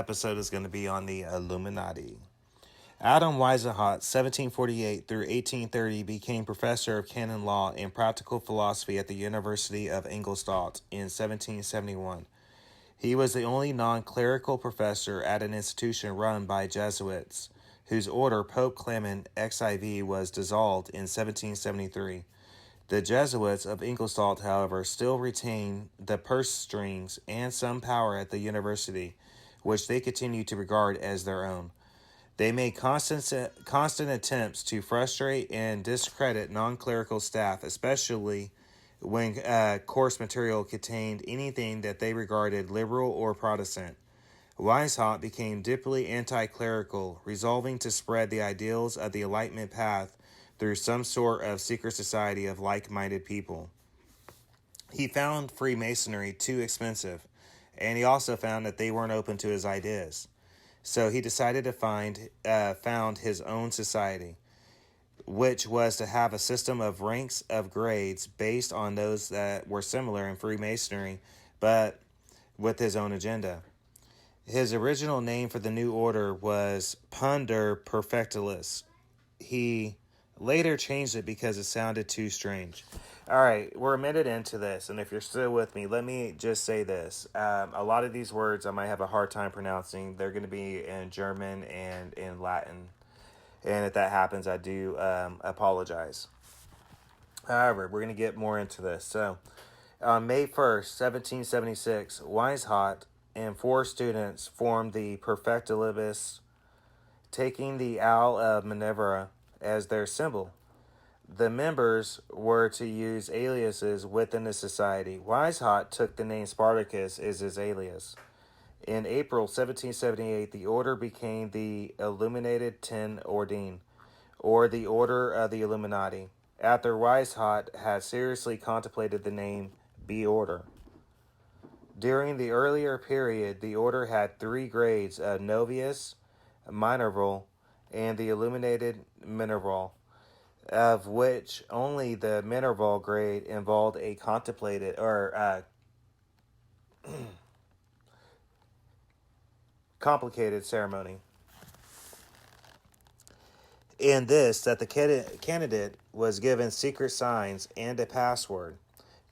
episode is going to be on the Illuminati. Adam Weishaupt, 1748 through 1830, became professor of canon law and practical philosophy at the University of Ingolstadt in 1771. He was the only non-clerical professor at an institution run by Jesuits, whose order, Pope Clement XIV, was dissolved in 1773. The Jesuits of Ingolstadt, however, still retain the purse strings and some power at the university, which they continue to regard as their own. They made constant attempts to frustrate and discredit non-clerical staff, especially when course material contained anything that they regarded liberal or Protestant. Weishaupt became deeply anti-clerical, resolving to spread the ideals of the Enlightenment path through some sort of secret society of like-minded people. He found Freemasonry too expensive, and he also found that they weren't open to his ideas. So he decided to found his own society, which was to have a system of ranks of grades based on those that were similar in Freemasonry, but with his own agenda. His original name for the new order was Punder Perfectilis. He later changed it because it sounded too strange. All right, we're a minute into this, and if you're still with me, let me just say this. A lot of these words I might have a hard time pronouncing. They're going to be in German and in Latin. And if that happens, I do apologize. However, we're going to get more into this. So, on May 1st, 1776, Weishaupt and 4 students formed the Perfectibilists, taking the Owl of Minerva as their symbol. The members were to use aliases within the society. Weishaupt took the name Spartacus as his alias. In April 1778, the order became the Illuminated Ten Ordine, or the Order of the Illuminati, after Weishaupt had seriously contemplated the name B Order. During the earlier period, the order had 3 grades of Novice, Minerval, and the Illuminated Minerval, of which only the Minerval grade involved a contemplated or complicated ceremony. In this, that the candidate was given secret signs and a password.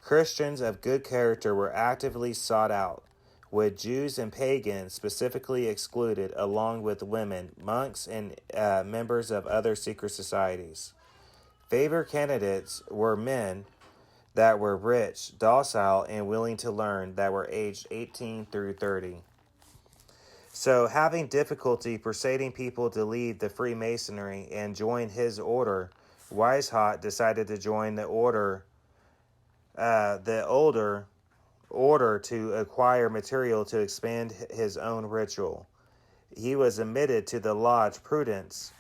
Christians of good character were actively sought out, with Jews and pagans specifically excluded, along with women, monks, and members of other secret societies. Favored candidates were men that were rich, docile, and willing to learn, that were aged 18 through 30. So, having difficulty persuading people to leave the Freemasonry and join his order, Weishaupt decided to join the older order to acquire material to expand his own ritual. He was admitted to the Lodge Prudence,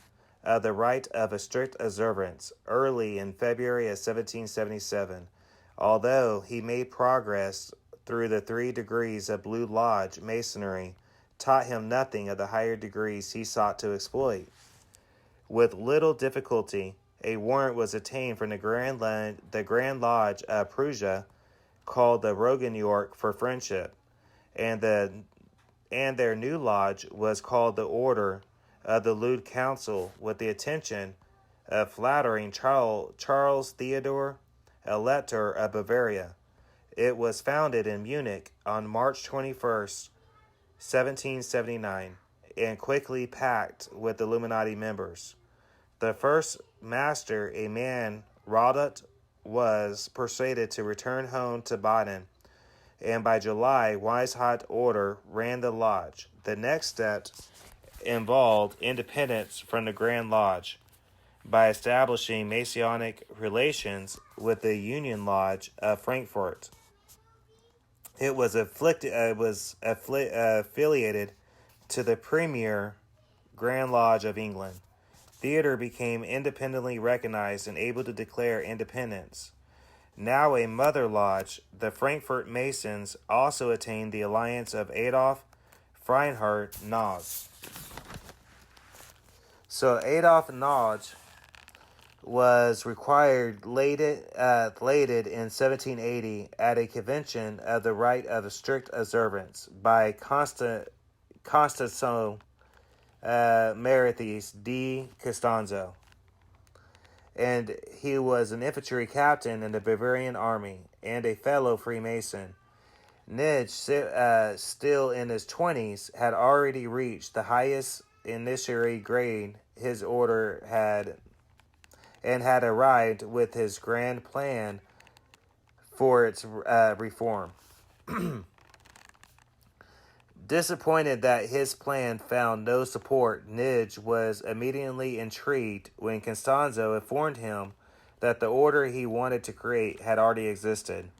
the rite of a strict observance, early in February of 1777. Although he made progress through the 3 degrees of Blue Lodge Masonry, taught him nothing of the higher degrees he sought to exploit. With little difficulty, a warrant was obtained from the Grand Lodge of Prussia, called the Rogan York, for friendship, and their new lodge was called the Order of the Lewd Council, with the intention of flattering Charles Theodore, Elector of Bavaria. It was founded in Munich on March 21st, 1779, and quickly packed with Illuminati members. The first master, a man Rodot, was persuaded to return home to Baden, and by July, Weishaupt's order ran the lodge. The next step involved independence from the Grand Lodge by establishing Masonic relations with the Union Lodge of Frankfurt. It was affiliated to the Premier Grand Lodge of England. Theatre became independently recognized and able to declare independence. Now a mother lodge, the Frankfurt Masons also attained the alliance of Adolf Freinhard Nodge. So Adolf Nodge was required lated in 1780 at a convention of the rite of strict observance by Constanzo Meretriz de Costanzo, and he was an infantry captain in the Bavarian army and a fellow Freemason. Nij, still in his 20s, had already reached the highest initiatory grade his order had, and had arrived with his grand plan for its reform. Disappointed that his plan found no support, Nij was immediately intrigued when Costanzo informed him that the order he wanted to create had already existed.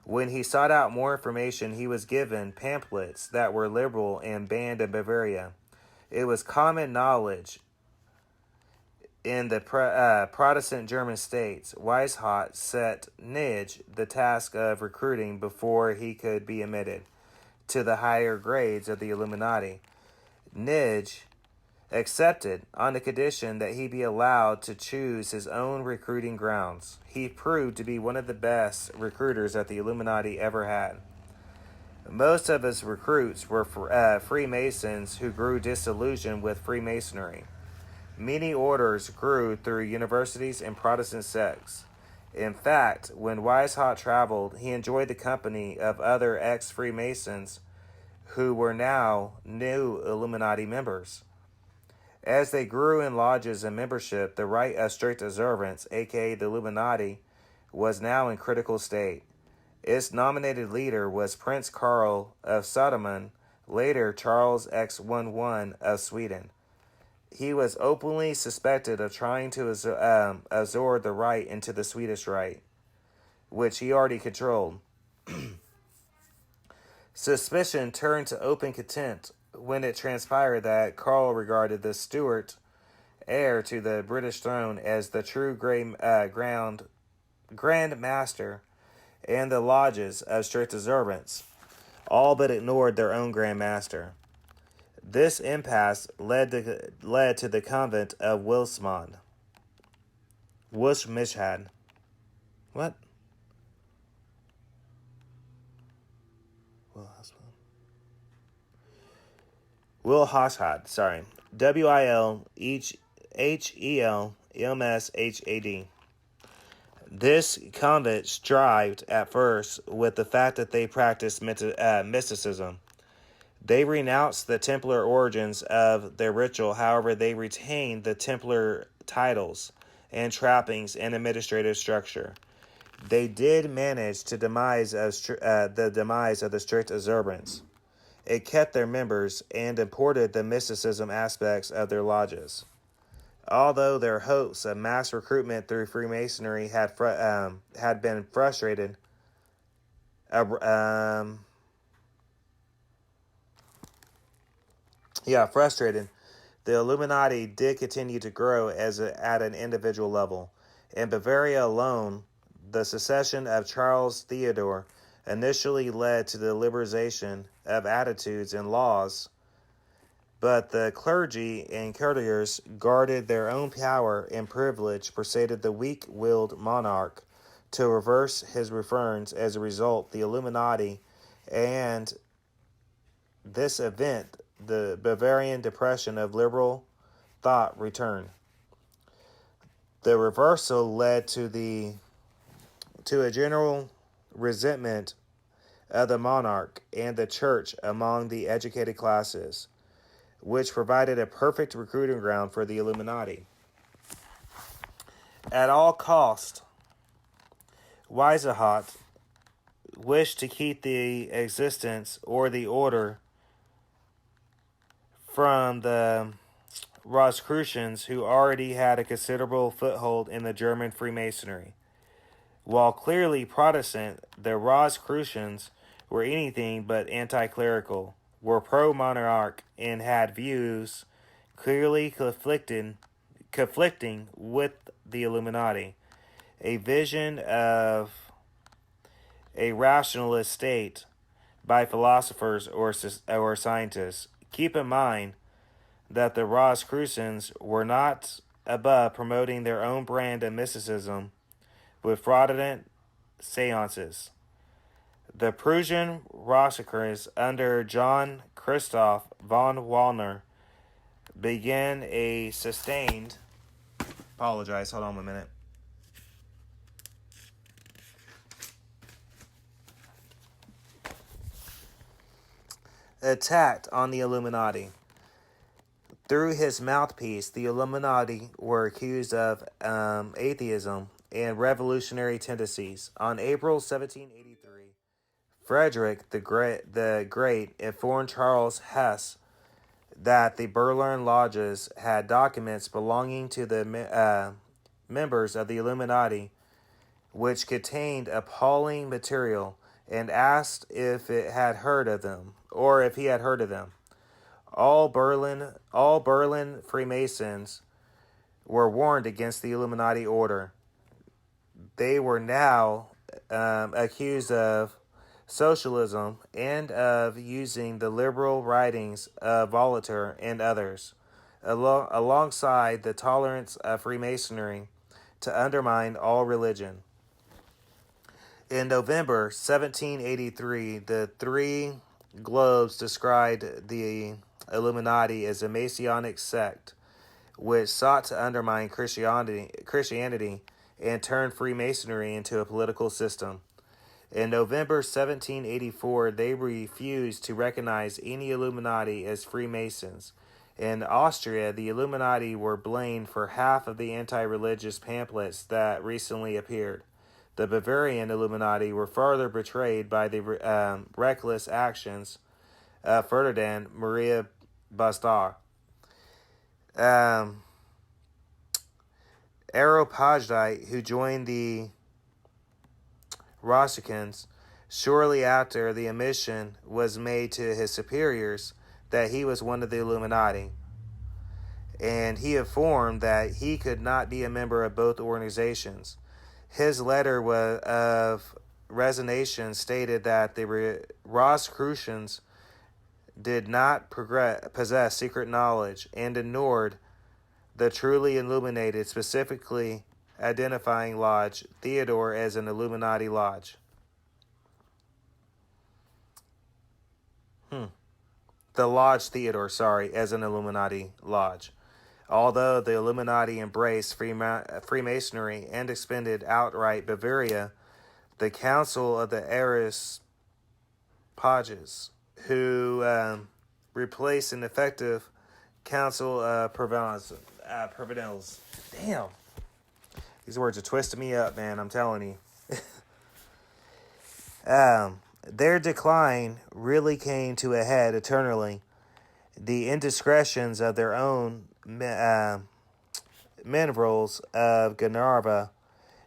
When he sought out more information, he was given pamphlets that were liberal and banned in Bavaria. It was common knowledge in the Protestant German states. Weishaupt set Nij the task of recruiting before he could be admitted to the higher grades of the Illuminati. Nij accepted on the condition that he be allowed to choose his own recruiting grounds. He proved to be one of the best recruiters that the Illuminati ever had. Most of his recruits were Freemasons who grew disillusioned with Freemasonry. Many orders grew through universities and Protestant sects. In fact, when Weishaupt traveled, he enjoyed the company of other ex-Freemasons who were now new Illuminati members. As they grew in lodges and membership, the rite of strict observance, aka the Illuminati, was now in critical state. Its nominated leader was Prince Karl of Sodeman, later Charles X11 of Sweden. He was openly suspected of trying to absorb the rite into the Swedish rite, which he already controlled. Suspicion turned to open contempt when it transpired that Karl regarded the Stuart heir to the British throne as the true Grand Master, and the lodges of strict observance all but ignored their own Grand Master. This impasse led to the convent of Wilsmishad. What? Wilhelmshad, sorry. Wilhelmshad. This convent strived at first with the fact that they practiced mysticism. They renounced the Templar origins of their ritual, however, they retained the Templar titles and trappings and administrative structure. They did manage to demise of the strict observance. It kept their members and imported the mysticism aspects of their lodges. Although their hopes of mass recruitment through Freemasonry had been frustrated, the Illuminati did continue to grow at an individual level. In Bavaria alone, the secession of Charles Theodore initially led to the liberalization of attitudes and laws, but the clergy and courtiers guarded their own power and privilege, persuaded the weak-willed monarch to reverse his reforms. As a result, the Illuminati and this event, the Bavarian depression of liberal thought, returned. The reversal led to a general resentment of the monarch and the church among the educated classes, which provided a perfect recruiting ground for the Illuminati. At all costs, Weishaupt wished to keep the existence or the order from the Rosicrucians, who already had a considerable foothold in the German Freemasonry. While clearly Protestant, the Rosicrucians were anything but anti-clerical, were pro-monarch, and had views clearly conflicting with the Illuminati. A vision of a rationalist state by philosophers or scientists. Keep in mind that the Rosicrucians were not above promoting their own brand of mysticism with fraudulent seances. The Prussian Rosicrucians under John Christoph von Wallner began a sustained. Apologize, hold on a minute. Attacked on the Illuminati. Through his mouthpiece, the Illuminati were accused of atheism and revolutionary tendencies. On April 1783, Frederick the Great informed Charles Hess that the Berlin lodges had documents belonging to the members of the Illuminati which contained appalling material, and asked if it had heard of them, or if he had heard of them. All Berlin Freemasons were warned against the Illuminati order. They were now accused of socialism and of using the liberal writings of Voltaire and others, alongside the tolerance of Freemasonry, to undermine all religion. In November 1783, the Three Globes described the Illuminati as a Masonic sect which sought to undermine Christianity and turn Freemasonry into a political system. In November 1784, they refused to recognize any Illuminati as Freemasons. In Austria, the Illuminati were blamed for half of the anti-religious pamphlets that recently appeared. The Bavarian Illuminati were further betrayed by the reckless actions of Ferdinand Maria Bastar. Areopagite, who joined the Rosicrucians shortly after the admission was made to his superiors that he was one of the Illuminati, and he informed that he could not be a member of both organizations. His letter of resignation stated that the Rosicrucians did not possess secret knowledge and ignored the truly illuminated, specifically identifying Lodge Theodore as an Illuminati lodge. The Lodge Theodore, as an Illuminati lodge. Although the Illuminati embraced Freemasonry and expended outright Bavaria, the Council of the Areopagus, who replaced an effective Council of Provenance. Damn. These words are twisting me up, man, I'm telling you. Their decline really came to a head eternally. The indiscretions of their own minerals of Gnarva,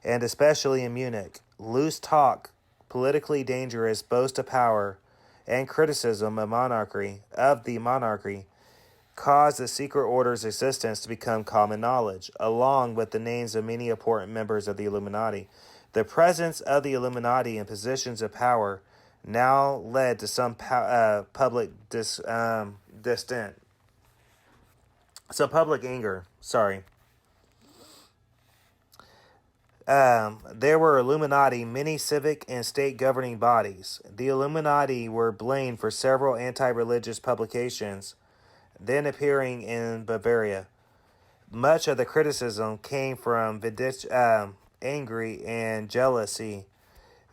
and especially in Munich, loose talk, politically dangerous boast of power, and criticism of the monarchy, caused the secret order's existence to become common knowledge, along with the names of many important members of the Illuminati. The presence of the Illuminati in positions of power now led to some public public anger. There were Illuminati many civic and state governing bodies. The Illuminati were blamed for several anti-religious publications then appearing in Bavaria. Much of the criticism came from angry and jealousy,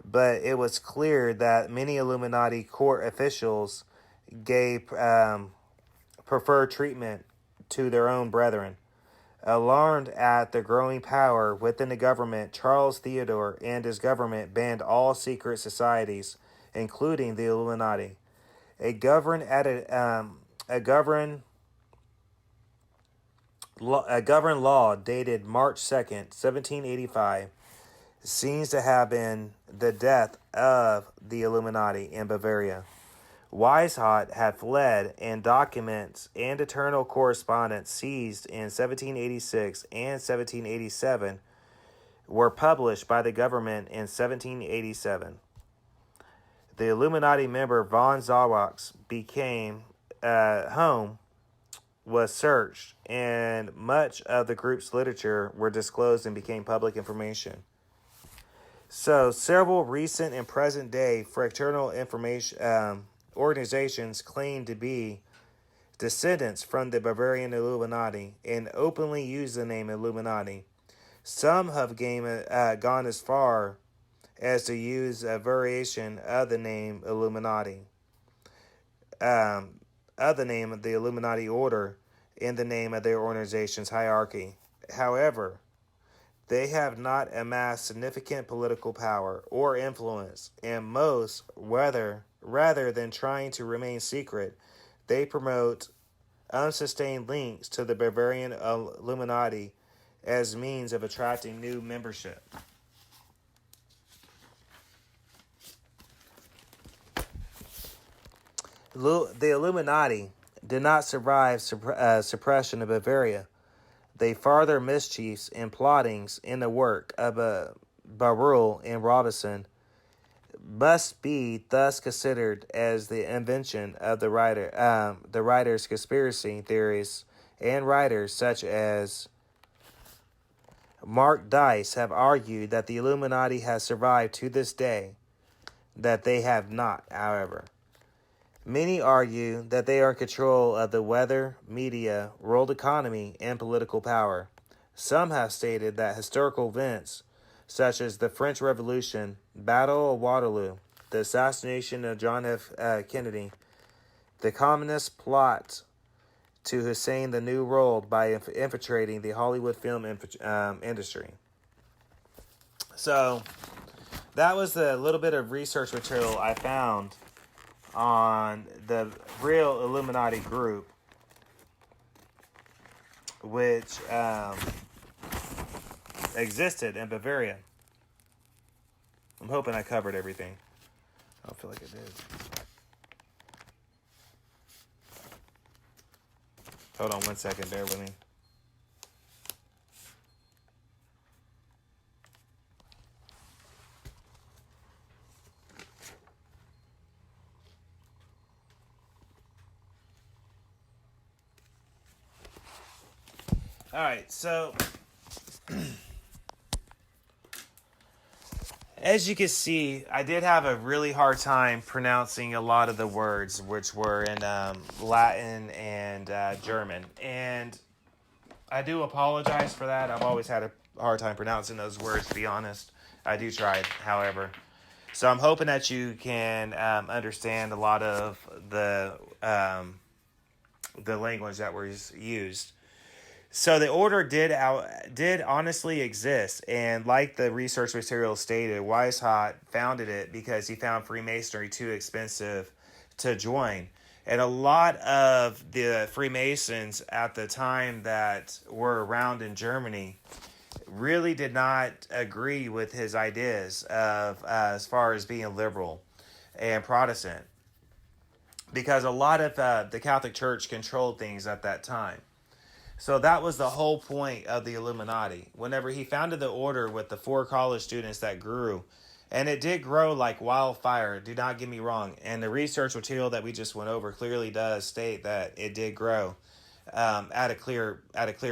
but it was clear that many Illuminati court officials gave preferred treatment to their own brethren. Alarmed at the growing power within the government, Charles Theodore and his government banned all secret societies, including the Illuminati. A governed law dated March 2nd, 1785, seems to have been the death of the Illuminati in Bavaria. Weishaupt had fled, and documents and internal correspondence seized in 1786 and 1787 were published by the government in 1787. The Illuminati member von Zawak's home was searched, and much of the group's literature were disclosed and became public information. So, several recent and present day fraternal information organizations claim to be descendants from the Bavarian Illuminati and openly use the name Illuminati. Some have gone as far as to use a variation of the name Illuminati, of the name of the Illuminati order in the name of their organization's hierarchy. However, they have not amassed significant political power or influence, and most, rather than trying to remain secret, they promote unsustained links to the Bavarian Illuminati as means of attracting new membership. The Illuminati did not survive suppression of Bavaria. They farther mischiefs and plottings in the work of Barruel and Robinson must be thus considered as the invention of the writer's conspiracy theories, and writers such as Mark Dice have argued that the Illuminati has survived to this day, that they have not, however. Many argue that they are in control of the weather, media, world economy, and political power. Some have stated that historical events, such as the French Revolution, Battle of Waterloo, the assassination of John F. Kennedy, the communist plot to Hussein the New World by infiltrating the Hollywood film industry. So, that was the little bit of research material I found on the real Illuminati group, which existed in Bavaria. I'm hoping I covered everything. I don't feel like I did. Hold on one second, bear with me. All right, so as you can see, I did have a really hard time pronouncing a lot of the words, which were in Latin and German. And I do apologize for that. I've always had a hard time pronouncing those words, to be honest. I do try, however. So I'm hoping that you can understand a lot of the language that was used. So the order did honestly exist, and like the research material stated, Weishaupt founded it because he found Freemasonry too expensive to join. And a lot of the Freemasons at the time that were around in Germany really did not agree with his ideas of as far as being liberal and Protestant, because a lot of the Catholic Church controlled things at that time. So that was the whole point of the Illuminati. Whenever he founded the order with the 4 college students that grew, and it did grow like wildfire, do not get me wrong. And the research material that we just went over clearly does state that it did grow at a clear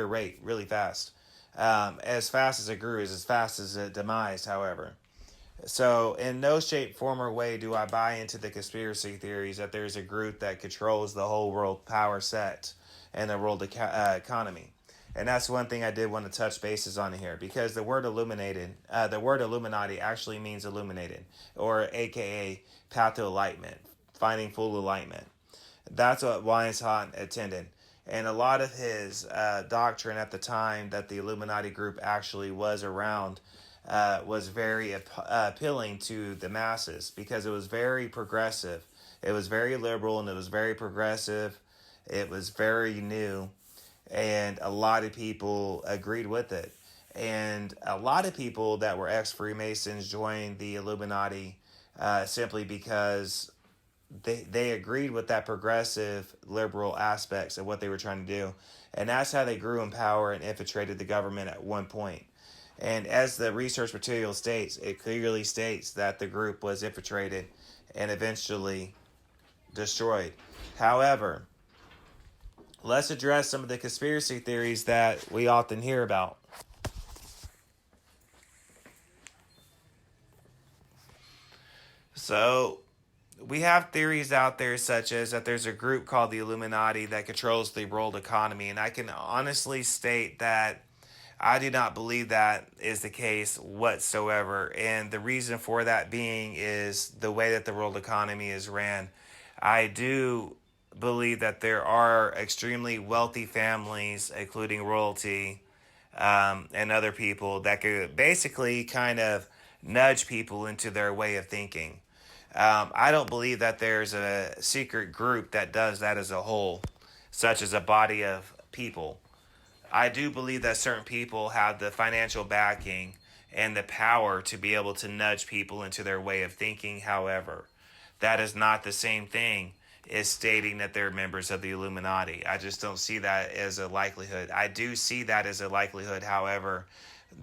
rate, really fast. As fast as it grew is as fast as it demised, however. So in no shape, form, or way do I buy into the conspiracy theories that there's a group that controls the whole world power set and the world economy. And that's one thing I did want to touch bases on here, because the word the word Illuminati actually means illuminated, or AKA path to enlightenment, finding full enlightenment. That's what Weishaupt attended. And a lot of his doctrine at the time that the Illuminati group actually was around was very appealing to the masses, because it was very progressive. It was very liberal, and it was very progressive. It was very new, and a lot of people agreed with it. And a lot of people that were ex-Freemasons joined the Illuminati simply because they agreed with that progressive liberal aspects of what they were trying to do. And that's how they grew in power and infiltrated the government at one point. And as the research material states, it clearly states that the group was infiltrated and eventually destroyed. However, let's address some of the conspiracy theories that we often hear about. So we have theories out there such as that there's a group called the Illuminati that controls the world economy, and I can honestly state that I do not believe that is the case whatsoever. And the reason for that being is the way that the world economy is ran. I do believe that there are extremely wealthy families, including royalty, and other people that could basically kind of nudge people into their way of thinking. I don't believe that there's a secret group that does that as a whole, such as a body of people. I do believe that certain people have the financial backing and the power to be able to nudge people into their way of thinking. However, that is not the same thing as stating that they're members of the Illuminati. I just don't see that as a likelihood. I do see that as a likelihood, however,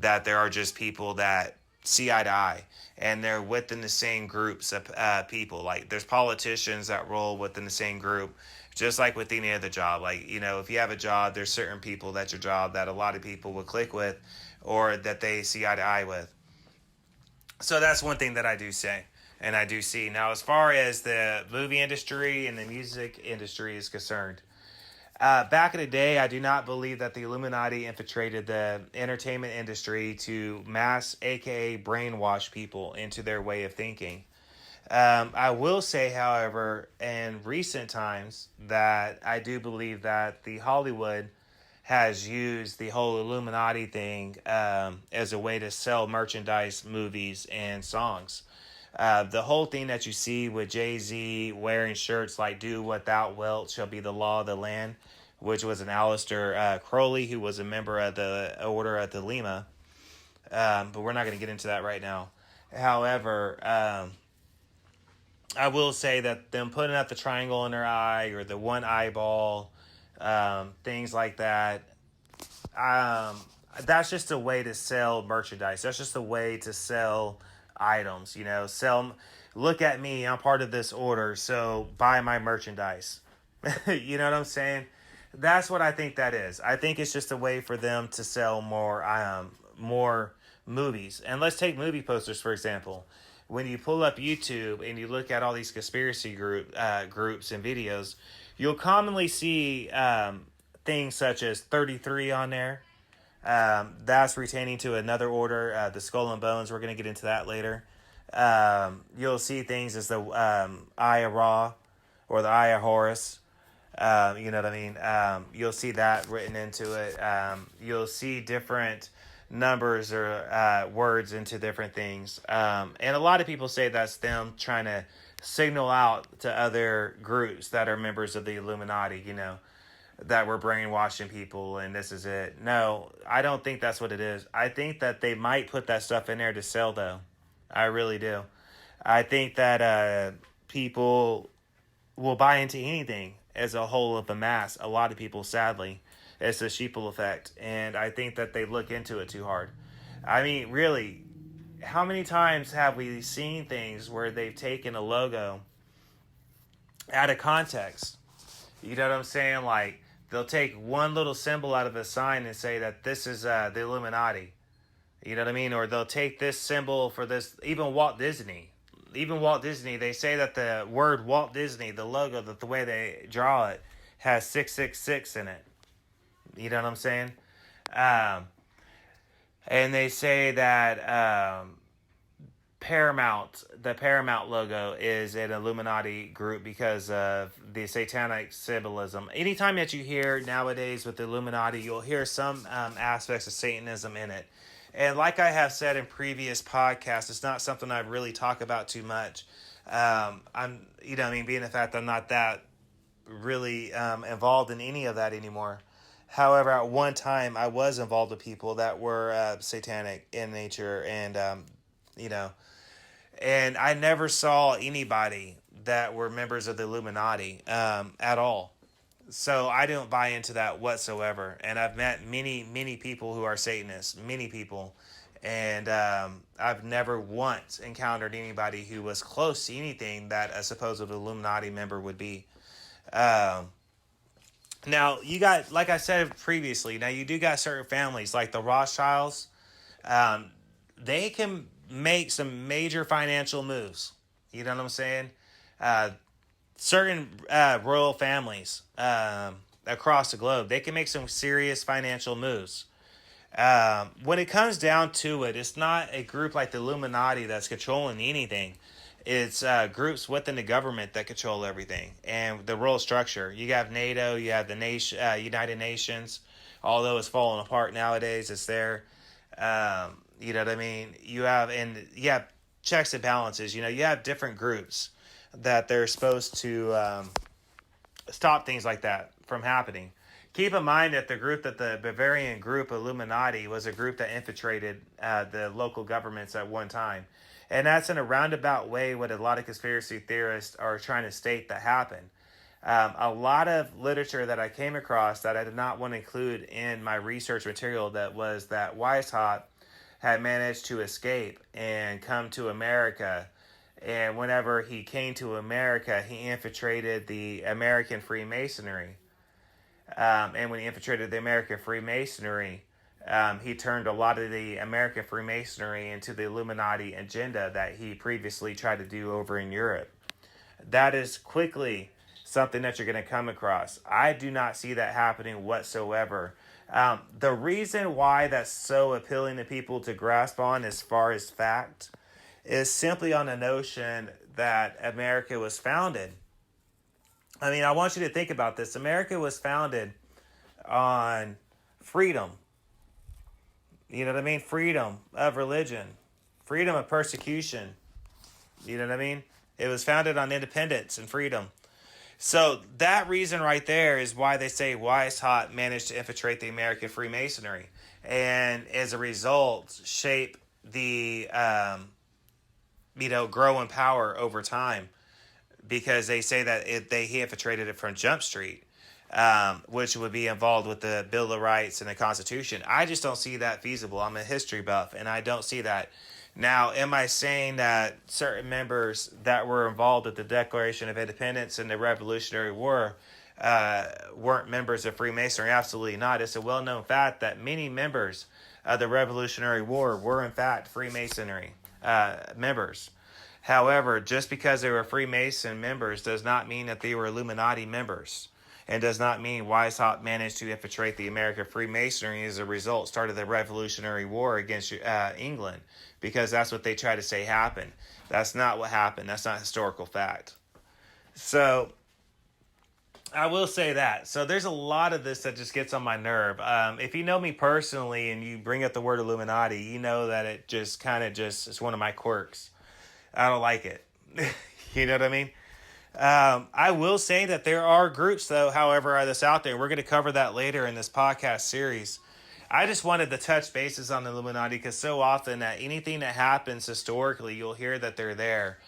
that there are just people that see eye to eye and they're within the same groups of people. Like there's politicians that roll within the same group, just like with any other job. Like, you know, if you have a job, there's certain people that's your job that a lot of people will click with or that they see eye to eye with. So that's one thing that I do say and I do see. Now, as far as the movie industry and the music industry is concerned, back in the day, I do not believe that the Illuminati infiltrated the entertainment industry to mass, aka brainwash people into their way of thinking. I will say, however, in recent times, that I do believe that the Hollywood has used the whole Illuminati thing as a way to sell merchandise, movies, and songs. The whole thing that you see with Jay-Z wearing shirts like "Do what thou wilt shall be the law of the land," which was an Aleister Crowley, who was a member of the Order of the Lima. But we're not going to get into that right now. However, I will say that them putting up the triangle in their eye or the one eyeball, things like that, um, that's just a way to sell merchandise. That's just a way to sell items. You know, look at me, I'm part of this order, so buy my merchandise. You know what I'm saying? That's what I think that is. I think it's just a way for them to sell more movies. And let's take movie posters for example. When you pull up YouTube and you look at all these conspiracy groups and videos, you'll commonly see things such as 33 on there. That's pertaining to another order, the Skull and Bones. We're going to get into that later. You'll see things as the Eye of Ra or the Eye of Horus. You know what I mean? You'll see that written into it. You'll see different numbers or words into different things. And a lot of people say that's them trying to signal out to other groups that are members of the Illuminati, you know, that we're brainwashing people and this is it. No, I don't think that's what it is. I think that they might put that stuff in there to sell, though. I really do. I think that people will buy into anything as a whole of the mass. A lot of people, sadly, it's a sheeple effect. And I think that they look into it too hard. I mean, really, how many times have we seen things where they've taken a logo out of context? You know what I'm saying? Like, they'll take one little symbol out of a sign and say that this is the Illuminati. You know what I mean? Or they'll take this symbol for this, even Walt Disney. Even Walt Disney, they say that the word Walt Disney, the logo, that the way they draw it, has 666 in it. You know what I'm saying? And they say that the Paramount logo is an Illuminati group because of the satanic symbolism. Anytime that you hear nowadays with the Illuminati, you'll hear some aspects of Satanism in it. And like I have said in previous podcasts, it's not something I really talk about too much. Being the fact that I'm not that really involved in any of that anymore. However, at one time, I was involved with people that were satanic in nature, and and I never saw anybody that were members of the Illuminati at all. So I don't buy into that whatsoever. And I've met many people who are Satanists, many people. And I've never once encountered anybody who was close to anything that a supposed Illuminati member would be. Now, you got, like I said previously, now you do got certain families, like the Rothschilds. They can make some major financial moves. You know what I'm saying? Certain royal families across the globe, they can make some serious financial moves. When it comes down to it, it's not a group like the Illuminati that's controlling anything. It's groups within the government that control everything and the world structure. You have NATO, you have the United Nations, although it's falling apart nowadays. It's there. You know what I mean? You have checks and balances. You know, you have different groups that they're supposed to stop things like that from happening. Keep in mind that the Bavarian group Illuminati was a group that infiltrated the local governments at one time. And that's in a roundabout way what a lot of conspiracy theorists are trying to state that happened. A lot of literature that I came across that I did not want to include in my research material that was that Weishaupt had managed to escape and come to America. And whenever he came to America, he infiltrated the American Freemasonry. And when he infiltrated the American Freemasonry, he turned a lot of the American Freemasonry into the Illuminati agenda that he previously tried to do over in Europe. That is quickly something that you're going to come across. I do not see that happening whatsoever. The reason why that's so appealing to people to grasp on as far as fact is simply on the notion that America was founded. I mean, I want you to think about this. America was founded on freedom. You know what I mean? Freedom of religion, freedom of persecution. You know what I mean? It was founded on independence and freedom. So that reason right there is why they say Weishaupt managed to infiltrate the American Freemasonry, and as a result, shape the grow in power over time, because they say that he infiltrated it from Jump Street, which would be involved with the Bill of Rights and the Constitution. I just don't see that feasible. I'm a history buff, and I don't see that. Now, am I saying that certain members that were involved with the Declaration of Independence and the Revolutionary War weren't members of Freemasonry? Absolutely not. It's a well-known fact that many members of the Revolutionary War were, in fact, Freemasonry members. However, just because they were Freemason members does not mean that they were Illuminati members, and does not mean Weishaupt managed to infiltrate the American Freemasonry as a result started the Revolutionary War against England, because that's what they try to say happened. That's not what happened. That's not historical fact. So I will say that. So there's a lot of this that just gets on my nerve. If you know me personally and you bring up the word Illuminati, you know that it just kind of just is one of my quirks. I don't like it. You know what I mean? I will say that there are groups, though, however, that's out there. We're going to cover that later in this podcast series. I just wanted to touch bases on the Illuminati because so often that anything that happens historically, you'll hear that they're there.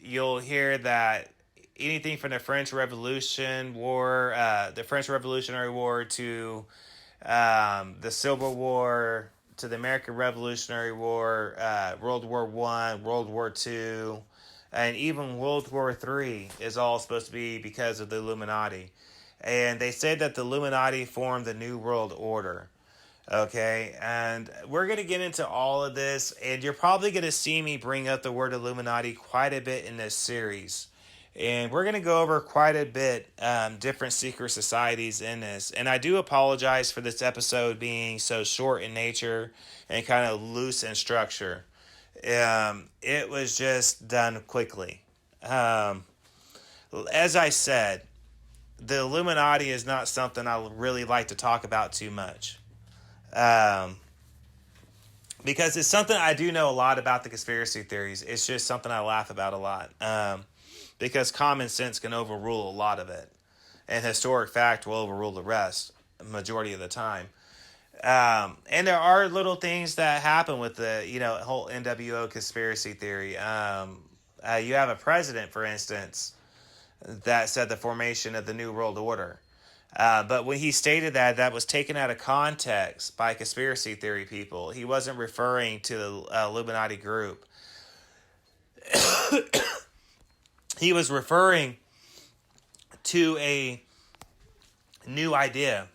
You'll hear that anything from the French Revolution War, the French Revolutionary War, to the Civil War, to the American Revolutionary War, World War I, World War II, and even World War III is all supposed to be because of the Illuminati. And they say that the Illuminati formed the New World Order. Okay, and we're going to get into all of this, and you're probably going to see me bring up the word Illuminati quite a bit in this series. And we're going to go over quite a bit different secret societies in this. And I do apologize for this episode being so short in nature and kind of loose in structure. It was just done quickly. As I said, the Illuminati is not something I really like to talk about too much. Because it's something I do know a lot about the conspiracy theories. It's just something I laugh about a lot. Because common sense can overrule a lot of it. And historic fact will overrule the rest, majority of the time. And there are little things that happen with the, whole NWO conspiracy theory. You have a president, for instance, that said the formation of the New World Order. But when he stated that was taken out of context by conspiracy theory people. He wasn't referring to the Illuminati group. He was referring to a new idea,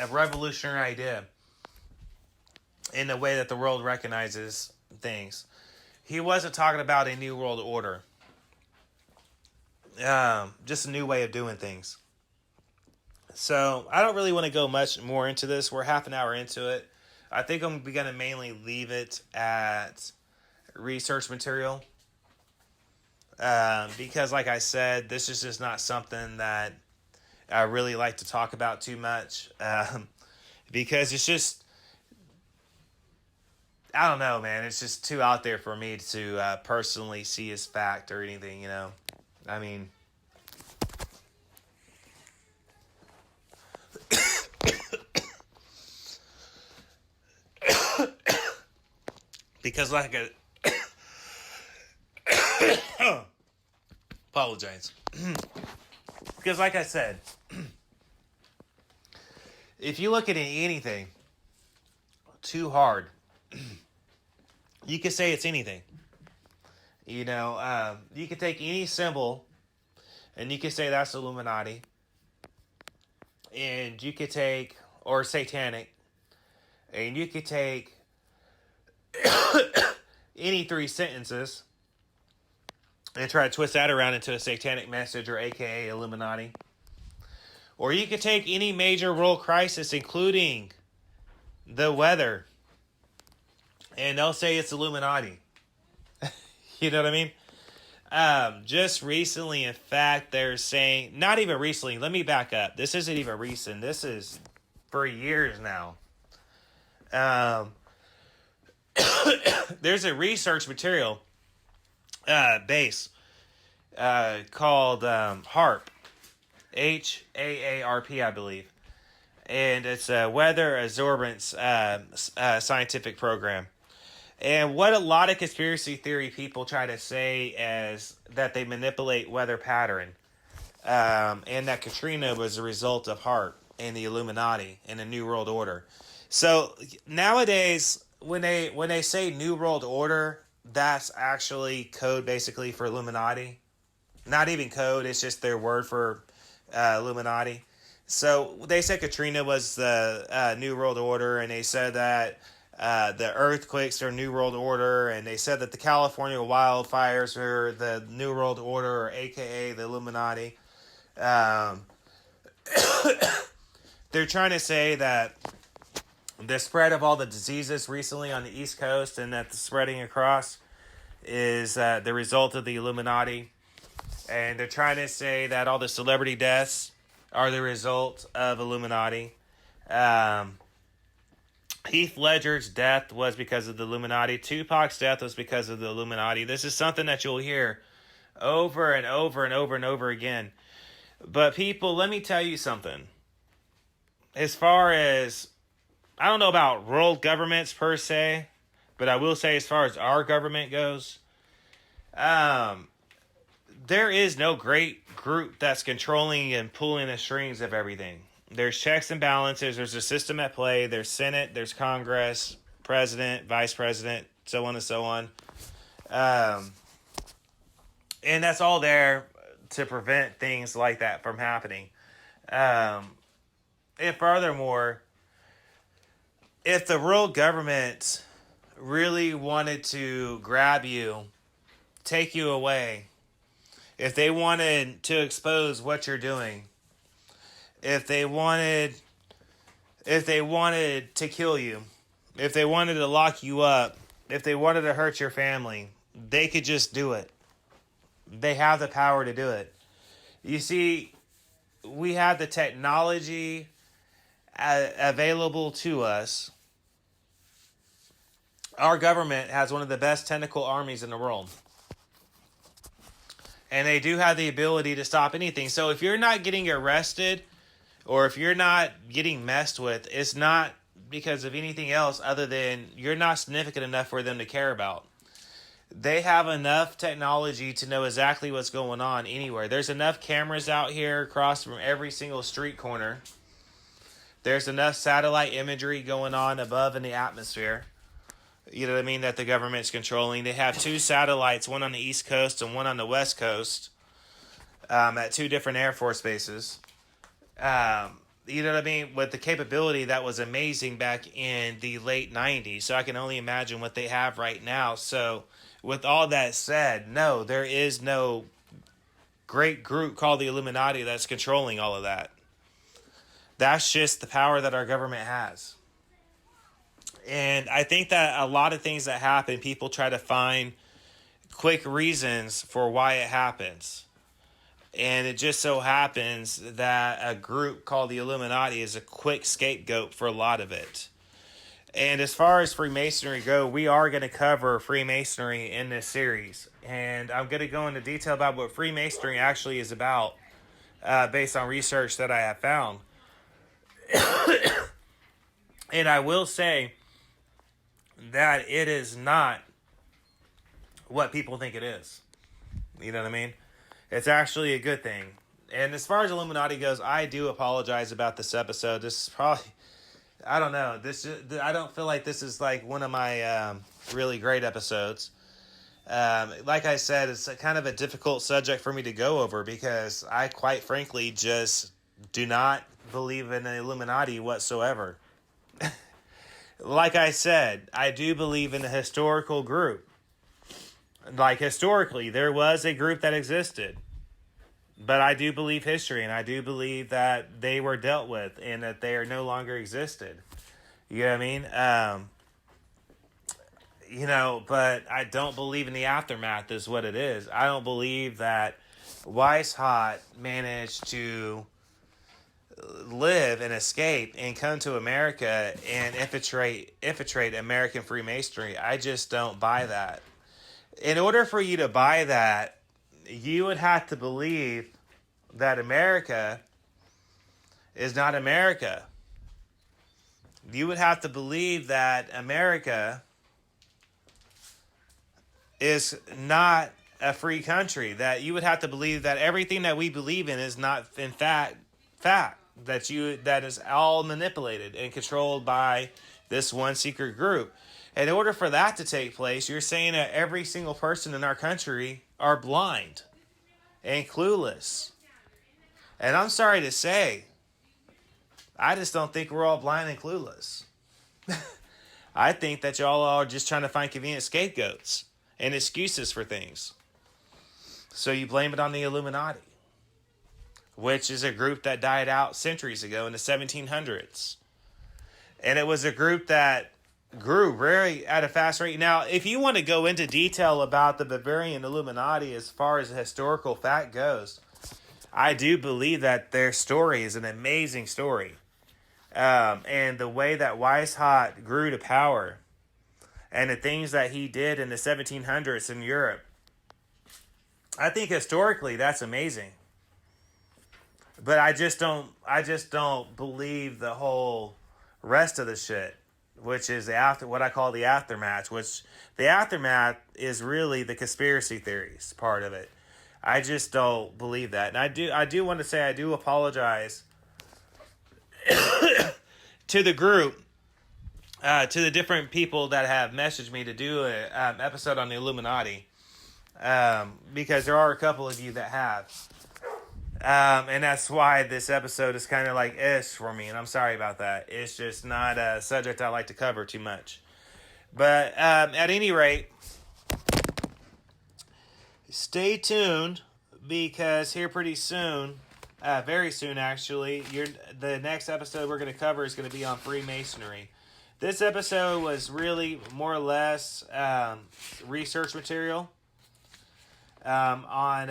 a revolutionary idea in the way that the world recognizes things. he wasn't talking about a new world order. Just a new way of doing things. So I don't really want to go much more into this. We're half an hour into it. I think I'm going to mainly leave it at research material. Because like I said, this is just not something that I really like to talk about too much. Because it's just, I don't know, man. It's just too out there for me to personally see as fact or anything, you know. I mean, because like a apologize. Because like I said, if you look at anything too hard, you could say it's anything. You know, you could take any symbol and you could say that's Illuminati. And you could take, or satanic, and you could take any three sentences and try to twist that around into a satanic message or aka Illuminati. Or you could take any major world crisis, including the weather, and they'll say it's Illuminati. You know what I mean? Just recently, in fact, they're saying, not even recently, let me back up. This isn't even recent. This is for years now. There's a research material base called HAARP. HAARP, I believe. And it's a weather absorbance scientific program. And what a lot of conspiracy theory people try to say is that they manipulate weather pattern. And that Katrina was a result of HAARP and the Illuminati and the New World Order. So nowadays, when they say New World Order, that's actually code basically for Illuminati. Not even code, it's just their word for Illuminati. So they said Katrina was the New World Order, and they said that the earthquakes are New World Order, and they said that the California wildfires are the New World Order, or aka the Illuminati. They're trying to say that the spread of all the diseases recently on the East Coast and that the spreading across is the result of the Illuminati. And they're trying to say that all the celebrity deaths are the result of Illuminati. Heath Ledger's death was because of the Illuminati. Tupac's death was because of the Illuminati. This is something that you'll hear over and over and over and over again. But people, let me tell you something. As far as, I don't know about world governments per se, but I will say as far as our government goes, there is no great group that's controlling and pulling the strings of everything. There's checks and balances. There's a system at play. There's Senate. There's Congress, President, Vice President, so on and so on. And that's all there to prevent things like that from happening. And furthermore, if the world government really wanted to grab you, take you away, if they wanted to expose what you're doing, if they wanted to kill you, if they wanted to lock you up, if they wanted to hurt your family, they could just do it. They have the power to do it. You see, we have the technology available to us. Our government has one of the best tentacle armies in the world. And they do have the ability to stop anything. So if you're not getting arrested, or if you're not getting messed with, it's not because of anything else other than you're not significant enough for them to care about. They have enough technology to know exactly what's going on anywhere. There's enough cameras out here across from every single street corner. There's enough satellite imagery going on above in the atmosphere. You know what I mean? That the government's controlling. They have 2 satellites, one on the East Coast and one on the West Coast, at 2 different Air Force bases. You know what I mean? With the capability that was amazing back in the late 90s. So I can only imagine what they have right now. So with all that said, no, there is no great group called the Illuminati that's controlling all of that. That's just the power that our government has. And I think that a lot of things that happen, people try to find quick reasons for why it happens. And it just so happens that a group called the Illuminati is a quick scapegoat for a lot of it. And as far as Freemasonry go, we are going to cover Freemasonry in this series. And I'm going to go into detail about what Freemasonry actually is about based on research that I have found. And I will say that it is not what people think it is. You know what I mean? It's actually a good thing. And as far as Illuminati goes, I do apologize about this episode. This is probably, I don't know. I don't feel like this is like one of my really great episodes. Like I said, it's kind of a difficult subject for me to go over because I quite frankly just do not believe in the Illuminati whatsoever. Like I said, I do believe in a historical group. Like historically, there was a group that existed. But I do believe history, and I do believe that they were dealt with and that they are no longer existed. You know what I mean? But I don't believe in the aftermath is what it is. I don't believe that Weishaupt managed to live and escape and come to America and infiltrate American Freemasonry. I just don't buy that. In order for you to buy that, you would have to believe that America is not America. You would have to believe that America is not a free country. That you would have to believe that everything that we believe in is not, in fact. That is all manipulated and controlled by this one secret group. In order for that to take place, you're saying that every single person in our country are blind and clueless. And I'm sorry to say, I just don't think we're all blind and clueless. I think that y'all are just trying to find convenient scapegoats and excuses for things. So you blame it on the Illuminati, which is a group that died out centuries ago in the 1700s. And it was a group that grew very at a fast rate. Now, if you want to go into detail about the Bavarian Illuminati as far as the historical fact goes, I do believe that their story is an amazing story. And the way that Weishaupt grew to power and the things that he did in the 1700s in Europe, I think historically that's amazing. But I just don't believe the whole rest of the shit, which is what I call the aftermath, which the aftermath is really the conspiracy theories part of it. I just don't believe that. And I do want to say I do apologize to the group, to the different people that have messaged me to do an episode on the Illuminati, because there are a couple of you that have. And that's why this episode is kind of like ish for me, and I'm sorry about that. It's just not a subject I like to cover too much. But at any rate, stay tuned, because here pretty soon, very soon actually, the next episode we're going to cover is going to be on Freemasonry. This episode was really more or less research material on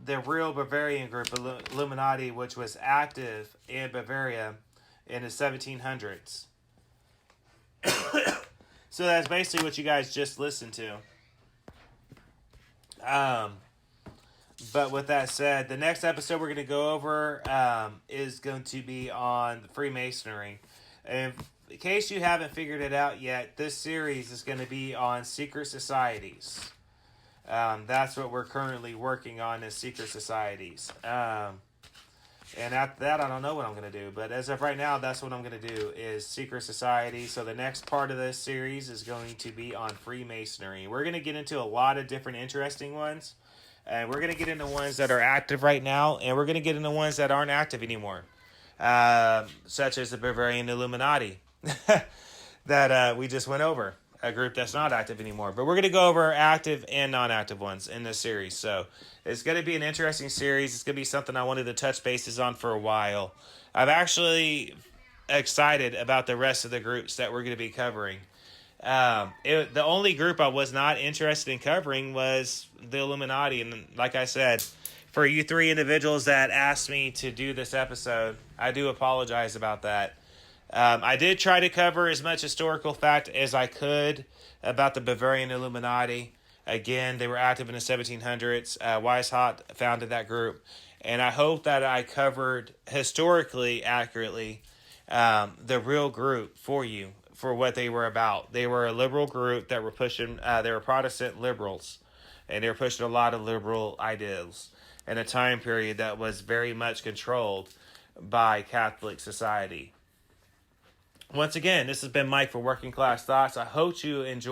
the real Bavarian group, Illuminati, which was active in Bavaria in the 1700s. So that's basically what you guys just listened to. But with that said, the next episode we're going to go over is going to be on Freemasonry. And in case you haven't figured it out yet, this series is going to be on secret societies. That's what we're currently working on, is secret societies. And after that, I don't know what I'm going to do. But as of right now, that's what I'm going to do, is secret society. So the next part of this series is going to be on Freemasonry. We're going to get into a lot of different interesting ones. And we're going to get into ones that are active right now. And we're going to get into ones that aren't active anymore. Such as the Bavarian Illuminati that we just went over. a group that's not active anymore. But we're going to go over active and non-active ones in this series. So it's going to be an interesting series. It's going to be something I wanted to touch bases on for a while. I'm actually excited about the rest of the groups that we're going to be covering. The only group I was not interested in covering was the Illuminati. And like I said, for you three individuals that asked me to do this episode, I do apologize about that. I did try to cover as much historical fact as I could about the Bavarian Illuminati. Again, they were active in the 1700s. Weishaupt founded that group. And I hope that I covered historically accurately the real group for you, for what they were about. They were a liberal group that were pushing, they were Protestant liberals. And they were pushing a lot of liberal ideas in a time period that was very much controlled by Catholic society. Once again, this has been Mike for Working Class Thoughts. I hope you enjoy.